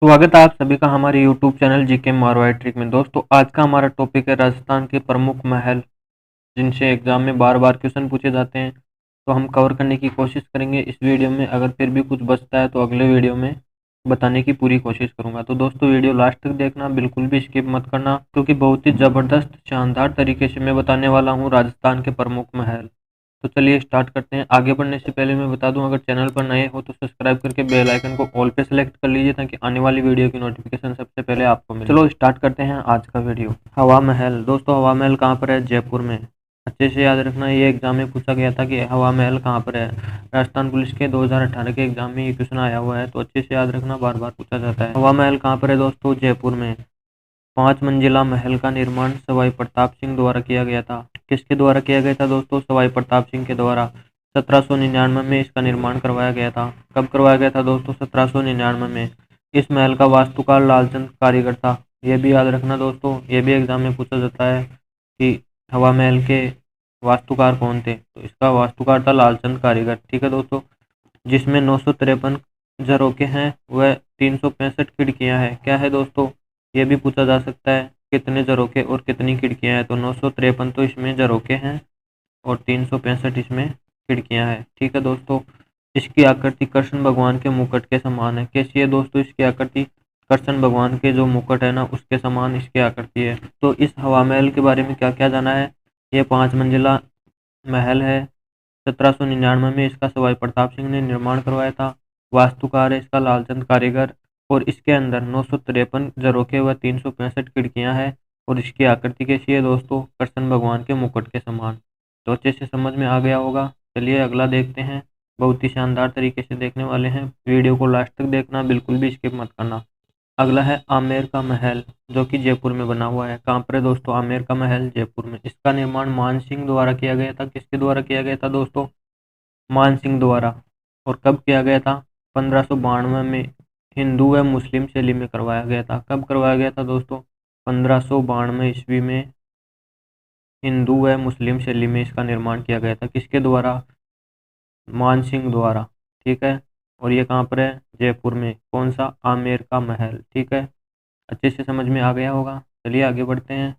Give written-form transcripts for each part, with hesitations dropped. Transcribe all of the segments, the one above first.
स्वागत है आप सभी का हमारे YouTube channel GK Marwari trick में। दोस्तों आज का हमारा टॉपिक है राजस्थान के प्रमुख महल जिनसे एग्जाम में बार बार क्वेश्चन पूछे जाते हैं। तो हम कवर करने की कोशिश करेंगे इस वीडियो में। अगर फिर भी कुछ बचता है तो अगले वीडियो में बताने की पूरी कोशिश करूंगा। तो दोस्तों वीडियो लास्ट तक देखना, बिल्कुल भी स्किप मत करना, क्योंकि बहुत ही ज़बरदस्त शानदार तरीके से मैं बताने वाला हूँ राजस्थान के प्रमुख महल। तो चलिए स्टार्ट करते हैं। आगे बढ़ने से पहले मैं बता दूं, अगर चैनल पर नए हो तो सब्सक्राइब करके बेल आइकन को ऑल पे सेलेक्ट कर लीजिए ताकि आने वाली वीडियो की नोटिफिकेशन सबसे पहले आपको मिले। चलो स्टार्ट करते हैं आज का वीडियो। हवा महल। दोस्तों हवा महल कहाँ पर है? जयपुर में। अच्छे से याद रखना, ये एग्जाम में पूछा गया था कि हवा महल कहाँ पर है। राजस्थान पुलिस के 2018 के एग्जाम में ये क्वेश्चन आया हुआ है, तो अच्छे से याद रखना, बार बार पूछा जाता है। हवा महल कहाँ पर है दोस्तों? जयपुर में। 5 मंजिला महल का निर्माण सवाई प्रताप सिंह द्वारा किया गया था। किसके द्वारा किया गया था दोस्तों? सवाई प्रताप सिंह के द्वारा। 1799 में इसका निर्माण करवाया गया था। कब करवाया गया था दोस्तों? 1799 में। इस महल का वास्तुकार लालचंद कारीगर था। यह भी याद रखना दोस्तों, ये भी एग्जाम में पूछा जाता है कि हवा महल के वास्तुकार कौन थे। तो इसका वास्तुकार था लालचंद कारीगर। ठीक है दोस्तों। जिसमें 953 झरोखे हैं वह 365 खिड़कियां हैं। क्या है दोस्तों? ये भी पूछा जा सकता है कितने झरोखे और कितनी खिड़कियां हैं। तो 953 तो इसमें झरोखे हैं और 365 इसमें खिड़कियां हैं। ठीक है दोस्तों। इसकी आकृति कृष्ण भगवान के मुकुट के समान है। कैसी है दोस्तों इसकी आकृति? कृष्ण भगवान के जो मुकुट है ना, उसके समान इसकी आकृति है। तो इस हवा महल के बारे में क्या क्या जाना है? ये 5 मंजिला महल है। 1799 में इसका सवाई प्रताप सिंह ने निर्माण करवाया था। वास्तुकार है इसका लालचंद कारीगर। और इसके अंदर 953 झरोखे व 365 खिड़कियां हैं। और इसकी आकृति कैसी है दोस्तों? कृष्ण भगवान के मुकुट के समान। तो अच्छे से समझ में आ गया होगा। चलिए अगला देखते हैं। बहुत ही शानदार तरीके से देखने वाले हैं, वीडियो को लास्ट तक देखना, बिल्कुल भी स्किप मत करना। अगला है आमेर का महल, जो कि जयपुर में बना हुआ है। कहाँ पर है दोस्तों? आमेर का महल जयपुर में। इसका निर्माण मान सिंह द्वारा किया गया था। किसके द्वारा किया गया था दोस्तों? मान सिंह द्वारा। और कब किया गया था? 1592 में हिंदू व मुस्लिम शैली में करवाया गया था। कब करवाया गया था दोस्तों? 1592 ईस्वी में हिंदू व मुस्लिम शैली में इसका निर्माण किया गया था। किसके द्वारा? मान सिंह द्वारा। ठीक है। और ये कहाँ पर है? जयपुर में। कौन सा? आमेर का महल। ठीक है। अच्छे से समझ में आ गया होगा। चलिए आगे बढ़ते हैं।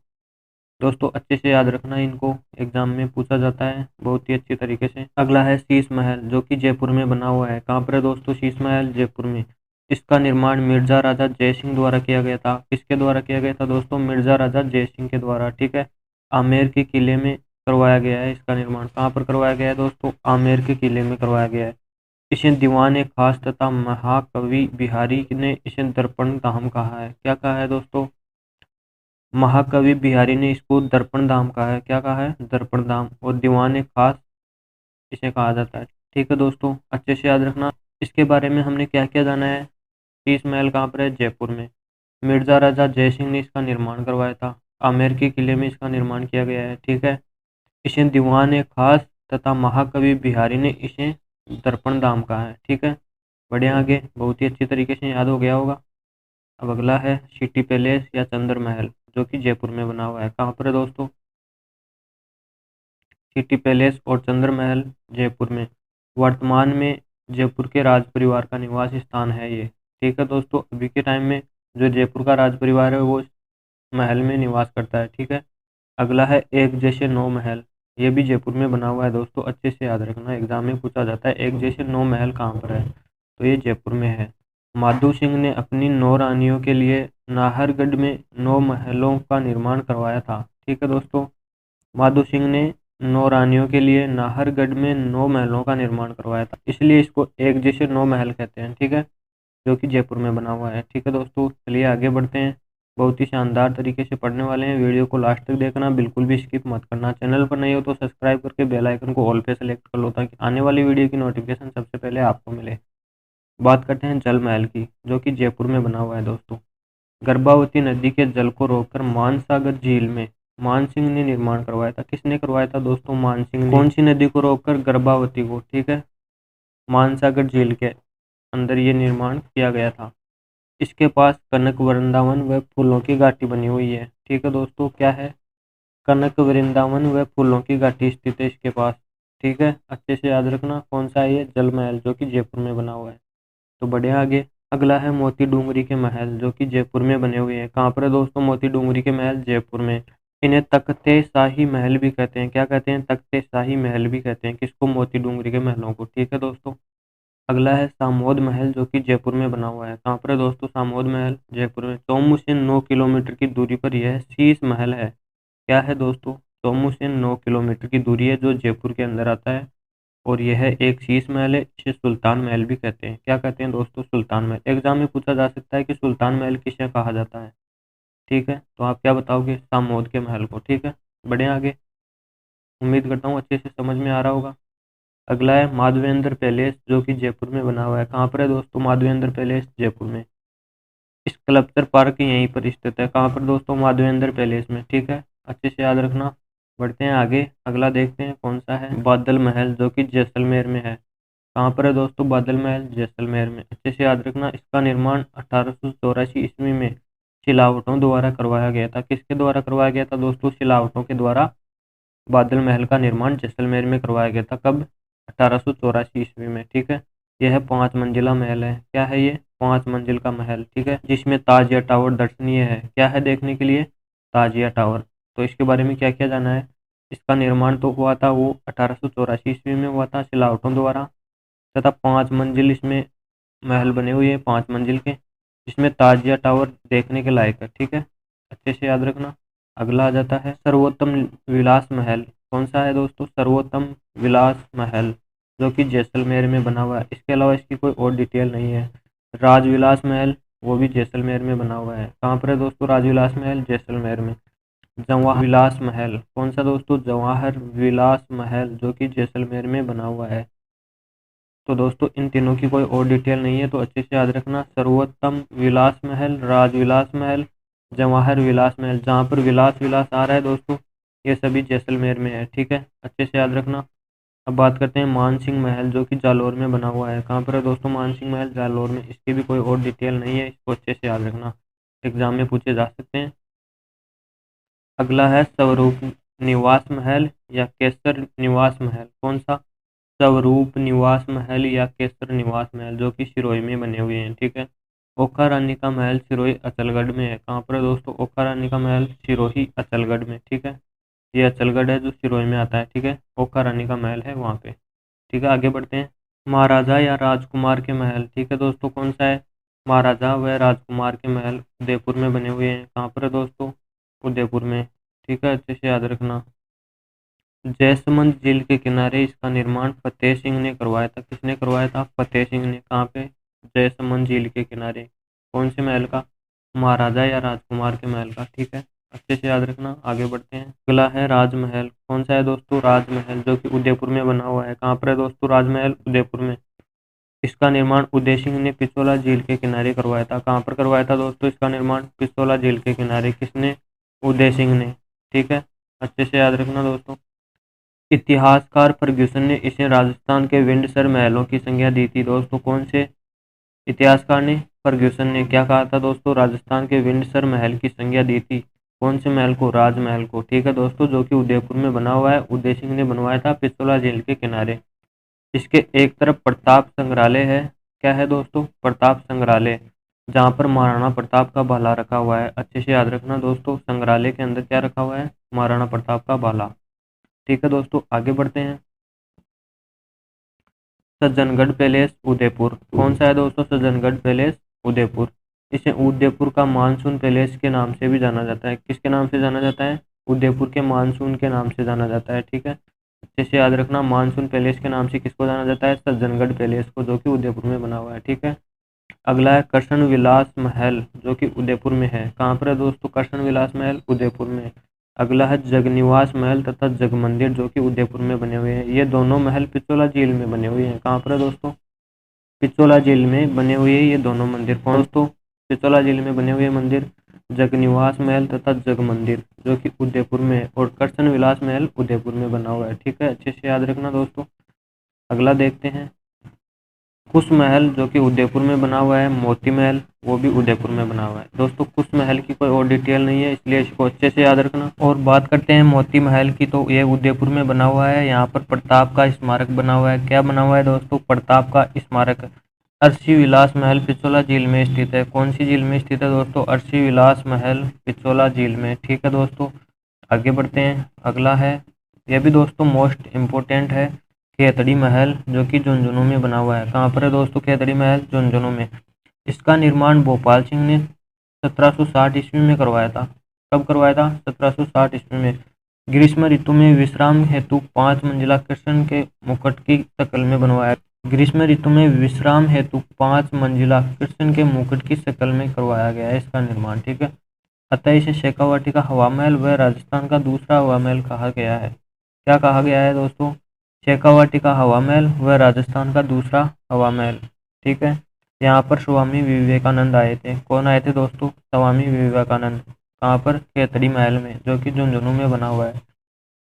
दोस्तों अच्छे से याद रखना, इनको एग्जाम में पूछा जाता है बहुत ही अच्छी तरीके से। अगला है शीश महल, जो कि जयपुर में बना हुआ है। कहाँ पर है दोस्तों? शीश महल जयपुर में। इसका निर्माण मिर्जा राजा जय सिंह द्वारा किया गया था। किसके द्वारा किया गया था दोस्तों? मिर्जा राजा जय सिंह के द्वारा। ठीक है। आमेर के किले में करवाया गया है इसका निर्माण। कहाँ पर करवाया गया है दोस्तों? आमेर के किले में करवाया गया है। इसे दीवान ए खास तथा महाकवि बिहारी ने इसे दर्पण धाम कहा है। क्या कहा है दोस्तों? महाकवि बिहारी ने इसको दर्पण धाम कहा है। क्या कहा है? दर्पण धाम। और दीवान खास इसे कहा जाता है। ठीक है दोस्तों, अच्छे से याद रखना। इसके बारे में हमने क्या क्या जाना है। शीश महल कहाँ पर है? जयपुर में। मिर्जा राजा जय सिंह ने इसका निर्माण करवाया था। आमेर के किले में इसका निर्माण किया गया है। ठीक है। इसे दीवान खास तथा महाकवि बिहारी ने इसे दर्पण धाम कहा है। ठीक है। बढ़िया, आगे बहुत ही अच्छी तरीके से याद हो गया होगा। अब अगला है सिटी पैलेस या चंद्र महल, जो कि जयपुर में बना हुआ है। कहाँ पर है दोस्तों? सिटी पैलेस और चंद्र महल जयपुर में। वर्तमान में जयपुर के राज परिवार का निवास स्थान है ये। ठीक है दोस्तों, अभी के टाइम में जो जयपुर का राज परिवार है वो इस महल में निवास करता है। ठीक है। अगला है एक जैसे 9 महल। ये भी जयपुर में बना हुआ है दोस्तों, अच्छे से याद रखना, एग्जाम में पूछा जाता है एक जैसे 9 महल कहाँ पर है। तो ये जयपुर में है। माधो सिंह ने अपनी 9 रानियों के लिए नाहरगढ़ में 9 महलों का निर्माण करवाया था। ठीक है दोस्तों। माधो सिंह ने 9 रानियों के लिए नाहरगढ़ में 9 महलों का निर्माण करवाया था, इसलिए इसको एक जैसे 9 महल कहते हैं। ठीक है। जो कि जयपुर में बना हुआ है। ठीक है दोस्तों, चलिए आगे बढ़ते हैं। बहुत ही शानदार तरीके से पढ़ने वाले हैं, वीडियो को लास्ट तक देखना, बिल्कुल भी स्किप मत करना। चैनल पर नहीं हो तो सब्सक्राइब करके बेल आइकन को ऑल पे सेलेक्ट कर लो ताकि आने वाली वीडियो की नोटिफिकेशन सबसे पहले आपको मिले। बात करते हैं जल महल की, जो कि जयपुर में बना हुआ है दोस्तों। गर्भावती नदी के जल को रोककर मानसागर झील में मान सिंह ने निर्माण करवाया था। किसने करवाया था दोस्तों? मान सिंह ने। कौन सी नदी को रोककर? गर्भावती को। ठीक है। मानसागर झील के अंदर ये निर्माण किया गया था। इसके पास कनक वृंदावन व फूलों की घाटी बनी हुई है। ठीक है दोस्तों, क्या है? कनक वृंदावन व फूलों की घाटी स्थित है इसके पास। ठीक है। अच्छे से याद रखना, कौन सा है ये? जल महल, जो कि जयपुर में बना हुआ है। तो बढ़िया, आगे अगला है मोती डूंगरी के महल, जो कि जयपुर में बने हुए हैं। कहाँ पर है दोस्तों मोती डूंगरी के महल? जयपुर में। इन्हें तख्ते शाही महल भी कहते हैं। क्या कहते हैं? तख्ते शाही महल भी कहते हैं। किसको? मोती डूंगरी के महलों को। ठीक है दोस्तों। अगला है सामोद महल, जो कि जयपुर में बना हुआ है। कहाँ पर है दोस्तों सामोद महल? जयपुर में। चौमू से 9 किलोमीटर की दूरी पर यह शीश महल है। क्या है दोस्तों? चौमू से 9 किलोमीटर की दूरी है, जो जयपुर के अंदर आता है, और यह एक शीश महल है। इसे सुल्तान महल भी कहते हैं। क्या कहते हैं दोस्तों? सुल्तान महल। एग्जाम में पूछा जा सकता है कि सुल्तान महल किसे कहा जाता है। ठीक है, तो आप क्या बताओगे? सामोद के महल को। ठीक है, बढ़े आगे। उम्मीद करता हूँ अच्छे से समझ में आ रहा होगा। अगला है माधवेंद्र पैलेस, जो कि जयपुर में बना हुआ है। कहाँ पर है दोस्तों माधवेंद्र पैलेस? जयपुर में। स्कल्पचर पार्क यहीं पर स्थित है। कहाँ पर दोस्तों? माधवेंद्र पैलेस में। ठीक है, अच्छे से याद रखना। बढ़ते हैं आगे। अगला देखते हैं कौन सा है। बादल महल, जो कि जैसलमेर में है। कहाँ पर है दोस्तों बादल महल? जैसलमेर में। अच्छे से याद रखना। इसका निर्माण 1884 ईस्वी में सिलावटों द्वारा करवाया गया था। किसके द्वारा करवाया गया था दोस्तों? सिलावटों के द्वारा बादल महल का निर्माण जैसलमेर में करवाया गया था। कब? 1884 ईस्वी में। ठीक है, यह 5 मंजिला महल है। क्या है ये? 5 मंजिल का महल। ठीक है, जिसमें ताजिया टावर दर्शनीय है। क्या है देखने के लिए? ताजिया टावर। तो इसके बारे में क्या किया जाना है? इसका निर्माण तो हुआ था वो 1884 ईस्वी में हुआ था सिलावटों द्वारा, तथा 5 मंजिल इसमें महल बने हुए हैं, 5 मंजिल के, जिसमें ताजिया टावर देखने के लायक है। ठीक है, अच्छे से याद रखना। अगला आ जाता है सर्वोत्तम विलास महल। कौन सा है दोस्तों? सर्वोत्तम विलास महल, जो कि जैसलमेर में बना हुआ है। इसके अलावा इसकी कोई और डिटेल नहीं है। राजविलास महल, वो भी जैसलमेर में बना हुआ है। कहाँ पर है दोस्तों राजविलास महल? जैसलमेर में। जवाहर विलास महल, कौन सा दोस्तों? जवाहर विलास महल, जो कि जैसलमेर में बना हुआ है। तो दोस्तों इन तीनों की कोई और डिटेल नहीं है, तो अच्छे से याद रखना। सर्वोत्तम विलास महल, राजविलास महल, जवाहर विलास महल। जहाँ पर विलास विलास आ रहा है दोस्तों, ये सभी जैसलमेर में है। ठीक है, अच्छे से याद रखना। अब बात करते हैं मानसिंह महल, जो कि जालौर में बना हुआ है। कहाँ पर है दोस्तों मानसिंह महल? जालौर में। इसकी भी कोई और डिटेल नहीं है, इसको अच्छे से याद रखना, एग्जाम में पूछे जा सकते हैं। अगला है स्वरूप निवास महल या केसर निवास महल। कौन सा? स्वरूप निवास महल या केसर निवास महल, जो कि सिरोही में बने हुए हैं। ठीक है, ओखा रानी का महल सिरोही अचलगढ़ में है। कहाँ पर है दोस्तों ओखा रानी का महल? सिरोही अचलगढ़ में। ठीक है, ये अचलगढ़ है जो सिरोही में आता है। ठीक है, ओखा रानी का महल है वहाँ पे। ठीक है, आगे बढ़ते हैं। महाराजा या राजकुमार के महल। ठीक है दोस्तों, कौन सा है? महाराजा व राजकुमार के महल उदयपुर में बने हुए हैं। कहाँ पर है दोस्तों? उदयपुर में। ठीक है, अच्छे से याद रखना। जैसमंद झील के किनारे इसका निर्माण फतेह सिंह ने करवाया था। किसने करवाया था? फतेह सिंह ने। कहाँ पे? जैसमंद झील के किनारे। कौन से महल का? महाराजा या राजकुमार के महल का। ठीक है, अच्छे से याद रखना। आगे बढ़ते हैं। अगला है राजमहल। कौन सा है दोस्तों? राजमहल, जो कि उदयपुर में बना हुआ है। कहाँ पर है दोस्तों राजमहल? उदयपुर में। इसका निर्माण उदय सिंह ने पिछोला झील के किनारे करवाया था। कहाँ पर करवाया था दोस्तों इसका निर्माण? पिछोला झील के किनारे। किसने? उदय सिंह ने। ठीक है, अच्छे से याद रखना दोस्तों। इतिहासकार फर्ग्यूसन ने इसे राजस्थान के विंडसर महलों की संज्ञा दी थी। दोस्तों कौन से इतिहासकार ने? फर्ग्यूसन ने। क्या कहा था दोस्तों? राजस्थान के विंडसर महल की संज्ञा दी थी। कौन से महल को? राजमहल को। ठीक है दोस्तों, जो कि उदयपुर में बना हुआ है, उदय सिंह ने बनवाया था पिछोला झील के किनारे। इसके एक तरफ प्रताप संग्रहालय है। क्या है दोस्तों? प्रताप संग्रहालय, जहाँ पर महाराणा प्रताप का भाला रखा हुआ है। अच्छे से याद रखना दोस्तों, संग्रहालय के अंदर क्या रखा हुआ है? महाराणा प्रताप का भाला। ठीक है दोस्तों, आगे बढ़ते हैं। सज्जनगढ़ पैलेस उदयपुर। कौन सा है दोस्तों? सज्जनगढ़ पैलेस उदयपुर। इसे उदयपुर का मानसून पैलेस के नाम से भी जाना जाता है। किसके नाम से जाना जाता है? उदयपुर के मानसून के नाम से जाना जाता है। ठीक है, अच्छे से याद रखना। मानसून पैलेस के नाम से किसको जाना जाता है? सज्जनगढ़ पैलेस को, जो कि उदयपुर में बना हुआ है। ठीक है, अगला है कृष्ण विलास महल, जो कि उदयपुर में है। कहाँ पर है दोस्तों कृष्ण विलास महल? उदयपुर में। अगला है जगनिवास महल तथा जग मंदिर, जो कि उदयपुर में बने हुए हैं। ये दोनों महल पिछोला झील में बने हुए हैं। कहाँ पर है दोस्तों? पिछोला झील में बने हुए ये दोनों मंदिर। कौन दोस्तों? पिछोला झील में बने हुए मंदिर जगनिवास महल तथा जग मंदिर, जो कि उदयपुर में है, और कृष्ण विलास महल उदयपुर में बना हुआ है। ठीक है, अच्छे से याद रखना दोस्तों। अगला देखते हैं कुश महल, जो कि उदयपुर में बना हुआ है। मोती महल, वो भी उदयपुर में बना हुआ है। दोस्तों कुश महल की कोई और डिटेल नहीं है, इसलिए इसको अच्छे से याद रखना। और बात करते हैं मोती महल की, तो ये उदयपुर में बना हुआ है। यहाँ पर प्रताप का स्मारक बना हुआ है। क्या बना हुआ है दोस्तों? प्रताप का स्मारक। अर्शी विलास महल पिछोला झील में स्थित है। कौन सी झील में स्थित है दोस्तों? अर्शी विलास महल पिछोला झील में। ठीक है दोस्तों, आगे बढ़ते हैं। अगला है, यह भी दोस्तों मोस्ट इम्पोर्टेंट है, खेतड़ी महल जो कि झुंझुनू में बना हुआ है। कहाँ पर है दोस्तों खेतड़ी महल? झुंझुनू में। इसका निर्माण भोपाल सिंह ने 1760 ईस्वी में करवाया था। कब करवाया था? 1760 ईस्वी में। ग्रीष्म ऋतु में विश्राम हेतु 5 मंजिला कृष्ण के मुकुट की शक्ल में बनवाया। ग्रीष्म ऋतु में विश्राम हेतु 5 मंजिला कृष्ण के मुकुट की शक्ल में करवाया गया है इसका निर्माण। ठीक है, अतः इसे शेखावाटी का हवा महल व राजस्थान का दूसरा हवा महल कहा गया है। क्या कहा गया है दोस्तों? शेखावाटी का हवा महल व राजस्थान का दूसरा हवा महल। ठीक है, यहाँ पर स्वामी विवेकानंद आए थे। कौन आए थे दोस्तों? स्वामी विवेकानंद। कहाँ पर? खेतड़ी महल में, जो कि झुंझुनू में बना हुआ है।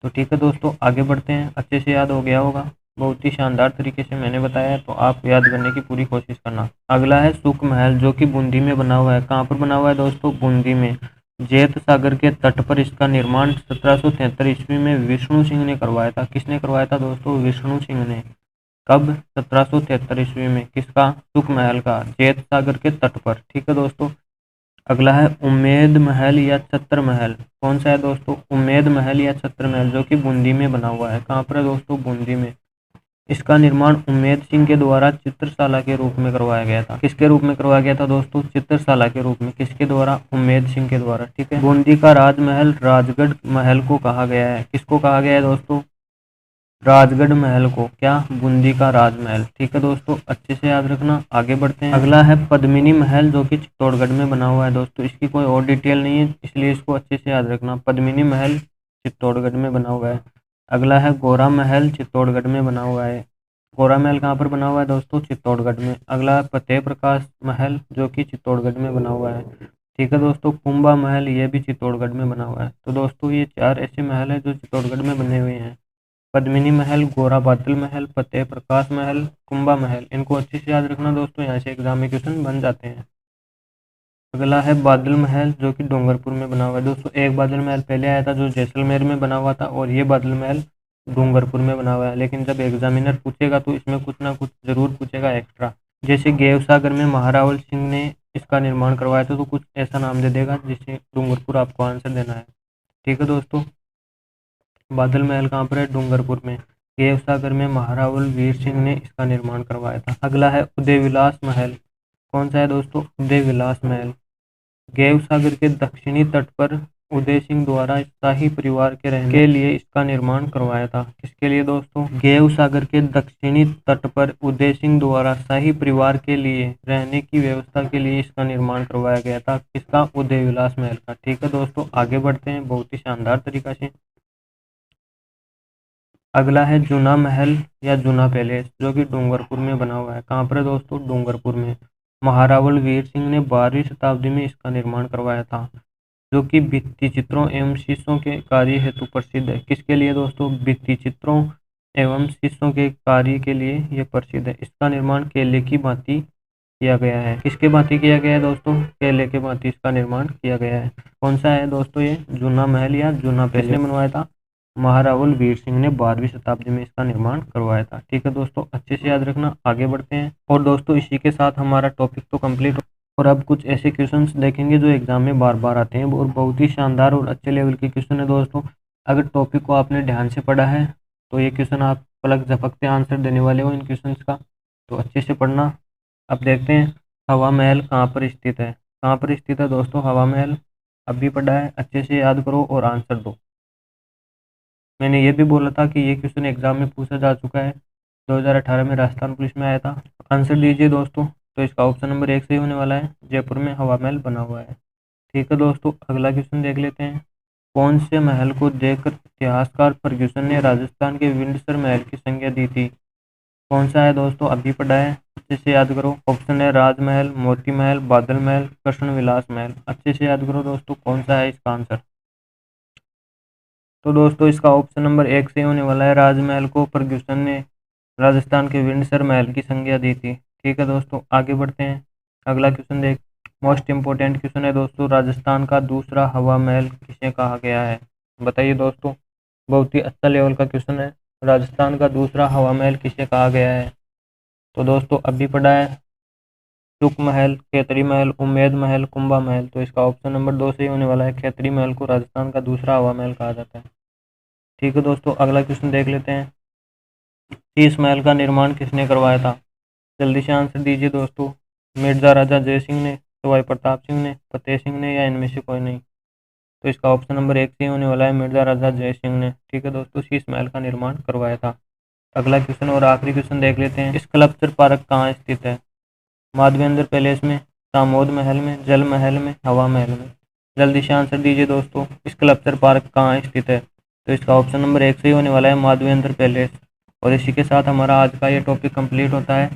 तो ठीक है दोस्तों, आगे बढ़ते हैं। अच्छे से याद हो गया होगा, बहुत ही शानदार तरीके से मैंने बताया है, तो आप याद करने की पूरी कोशिश करना। अगला है सुख महल जो कि बूंदी में बना हुआ है। कहाँ पर बना हुआ है दोस्तों? बूंदी में। जेत सागर के तट पर इसका निर्माण 1773 ईस्वी में विष्णु सिंह ने करवाया था। किसने करवाया था दोस्तों? विष्णु सिंह ने। कब? 1773 ईस्वी में। किसका? सुख महल का, जेत सागर के तट पर। ठीक है दोस्तों, अगला है उम्मेद महल या छत्र महल। कौन सा है दोस्तों? उम्मेद महल या छत्र महल जो कि बूंदी में बना हुआ है। कहाँ पर है दोस्तों? बूंदी में। इसका निर्माण उम्मेद सिंह के द्वारा चित्रशाला के रूप में करवाया गया था। किसके रूप में करवाया गया था दोस्तों? चित्रशाला के रूप में। किसके द्वारा? उम्मेद सिंह के द्वारा। ठीक है, बूंदी का राजमहल राजगढ़ महल को कहा गया है। किसको कहा गया है दोस्तों? राजगढ़ महल को। क्या? बूंदी का राजमहल। ठीक है दोस्तों, अच्छे से याद रखना। आगे बढ़ते हैं। अगला है पद्मिनी महल जो कि चित्तौड़गढ़ में बना हुआ है दोस्तों। इसकी कोई और डिटेल नहीं है, इसलिए इसको अच्छे से याद रखना। पद्मिनी महल चित्तौड़गढ़ में बना हुआ है। अगला है गोरा महल, चित्तौड़गढ़ में बना हुआ है। गोरा महल कहाँ पर बना हुआ है दोस्तों? चित्तौड़गढ़ में। अगला है फतेह प्रकाश महल जो कि चित्तौड़गढ़ में बना हुआ है। ठीक है दोस्तों, कुंभा महल ये भी चित्तौड़गढ़ में बना हुआ है। तो दोस्तों ये 4 ऐसे महल है जो चित्तौड़गढ़ में बने हुए हैं। पद्मिनी महल, गोरा बादल महल, फतेह प्रकाश महल, कुंभा महल। इनको अच्छे से याद रखना दोस्तों, यहाँ से एग्जाम में क्वेश्चन बन जाते हैं। अगला है बादल महल जो कि डूंगरपुर में बना हुआ है दोस्तों। एक बादल महल पहले आया था जो जैसलमेर में बना हुआ था, और ये बादल महल डूंगरपुर में बना हुआ है। लेकिन जब एग्जामिनर पूछेगा तो इसमें कुछ ना कुछ जरूर पूछेगा एक्स्ट्रा। जैसे गेवसागर में महारावल सिंह ने इसका निर्माण करवाया था, तो कुछ ऐसा नाम दे देगा जिससे डूंगरपुर आपको आंसर देना है। ठीक है दोस्तों, बादल महल कहाँ पर है? डूंगरपुर में। गेवसागर में महारावल वीर सिंह ने इसका निर्माण करवाया था। अगला है उदय विलास महल। कौन सा है दोस्तों? उदय विलास महल। गेवसागर के दक्षिणी तट पर उदय सिंह द्वारा शाही परिवार के रहने के लिए इसका निर्माण करवाया था। किसके लिए दोस्तों? गेवसागर के दक्षिणी तट पर उदय सिंह द्वारा शाही परिवार के लिए रहने की व्यवस्था के लिए इसका निर्माण करवाया गया था। किसका? उदय विलास महल का। ठीक है दोस्तों, आगे बढ़ते हैं बहुत ही शानदार तरीका से। अगला है जूना महल या जूना पैलेस जो कि डूंगरपुर में बना हुआ है। कहाँ पर है दोस्तों? डूंगरपुर में। महारावल वीर सिंह ने 12वीं शताब्दी में इसका निर्माण करवाया था, जो कि भित्ति चित्रों एवं शीशों के कार्य हेतु प्रसिद्ध है। किसके लिए दोस्तों? भित्ति चित्रों एवं शीशों के कार्य के लिए यह प्रसिद्ध है। इसका निर्माण केले की भांति किया गया है। किसके भांति किया गया है दोस्तों? केले के भांति इसका निर्माण किया गया है। कौन सा है दोस्तों? ये जूना महल या जूना पैलेस। किसने बनवाया था? महारावल वीर सिंह ने 12वीं शताब्दी में इसका निर्माण करवाया था। ठीक है दोस्तों, अच्छे से याद रखना। आगे बढ़ते हैं। और दोस्तों इसी के साथ हमारा टॉपिक तो कंप्लीट हो, और अब कुछ ऐसे क्वेश्चंस देखेंगे जो एग्जाम में बार बार आते हैं और बहुत ही शानदार और अच्छे लेवल के क्वेश्चन है दोस्तों। अगर टॉपिक को आपने ध्यान से पढ़ा है तो ये क्वेश्चन आप पलक झपकते आंसर देने वाले हो इन क्वेश्चन का, तो अच्छे से पढ़ना। अब देखते हैं हवा महल कहाँ पर स्थित है। कहाँ पर स्थित है दोस्तों हवा महल? अभी पढ़ा है, अच्छे से याद करो और आंसर दो। मैंने ये भी बोला था कि ये क्वेश्चन एग्जाम में पूछा जा चुका है, 2018 में राजस्थान पुलिस में आया था। आंसर दीजिए दोस्तों। तो इसका ऑप्शन नंबर 1 सही होने वाला है, जयपुर में हवा महल बना हुआ है। ठीक है दोस्तों, अगला क्वेश्चन देख लेते हैं। कौन से महल को देखकर इतिहासकार फर्ग्यूसन ने राजस्थान के विंडसर महल की संज्ञा दी थी? कौन सा है दोस्तों? अभी पढ़ा है, अच्छे से याद करो। ऑप्शन है राजमहल, मोती महल, बादल महल, कृष्ण विलास महल। अच्छे से याद करो दोस्तों, कौन सा है इसका आंसर? तो दोस्तों इसका ऑप्शन नंबर 1 सही होने वाला है। राजमहल को फर्ग्यूसन ने राजस्थान के विंडसर महल की संज्ञा दी थी। ठीक है दोस्तों, आगे बढ़ते हैं। अगला क्वेश्चन देख, मोस्ट इंपोर्टेंट क्वेश्चन है दोस्तों, राजस्थान का दूसरा हवा महल किसे कहा गया है? बताइए दोस्तों, बहुत ही अच्छा लेवल का क्वेश्चन है। राजस्थान का दूसरा हवा महल किसे कहा गया है? तो दोस्तों अभी पढ़ा है, शुक महल, खेतरी महल, उम्मेद महल, कुंभा महल। तो इसका ऑप्शन नंबर 2 सही होने वाला है। खेतरी महल को राजस्थान का दूसरा हवा महल कहा जाता है। ठीक है दोस्तों, अगला क्वेश्चन देख लेते हैं। शीश महल का निर्माण किसने करवाया था? जल्दी से आंसर दीजिए दोस्तों। मिर्जा राजा जय सिंह ने, सवाई प्रताप सिंह ने, फतेह सिंह ने, या इनमें से कोई नहीं। तो इसका ऑप्शन नंबर 1 सही होने वाला है। मिर्जा राजा जय सिंह ने, ठीक है दोस्तों, शीश महल का निर्माण करवाया था। अगला क्वेश्चन और आखिरी क्वेश्चन देख लेते हैं। स्कल्पचर पार्क कहाँ स्थित है? माधवेंद्र पैलेस में, दामोद महल में, जल महल में, हवा महल में। जल्दी से आंसर दीजिए दोस्तों। स्कल्पचर पार्क कहाँ स्थित है? तो इसका ऑप्शन नंबर 1 सही होने वाला है। माधवेंद्र पैलेस। और इसी के साथ हमारा आज का ये टॉपिक कंप्लीट होता है।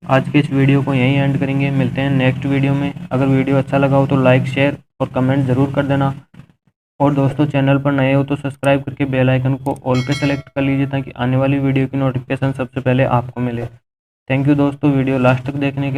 आज के इस वीडियो को यहीं एंड करेंगे। मिलते हैं नेक्स्ट वीडियो में। अगर वीडियो अच्छा लगा हो तो लाइक, शेयर और कमेंट ज़रूर कर देना। और दोस्तों, चैनल पर नए हो तो सब्सक्राइब करके बेल आइकन को ऑल पे सेलेक्ट कर लीजिए ताकि आने वाली वीडियो की नोटिफिकेशन सबसे पहले आपको मिले। थैंक यू दोस्तों वीडियो लास्ट तक देखने के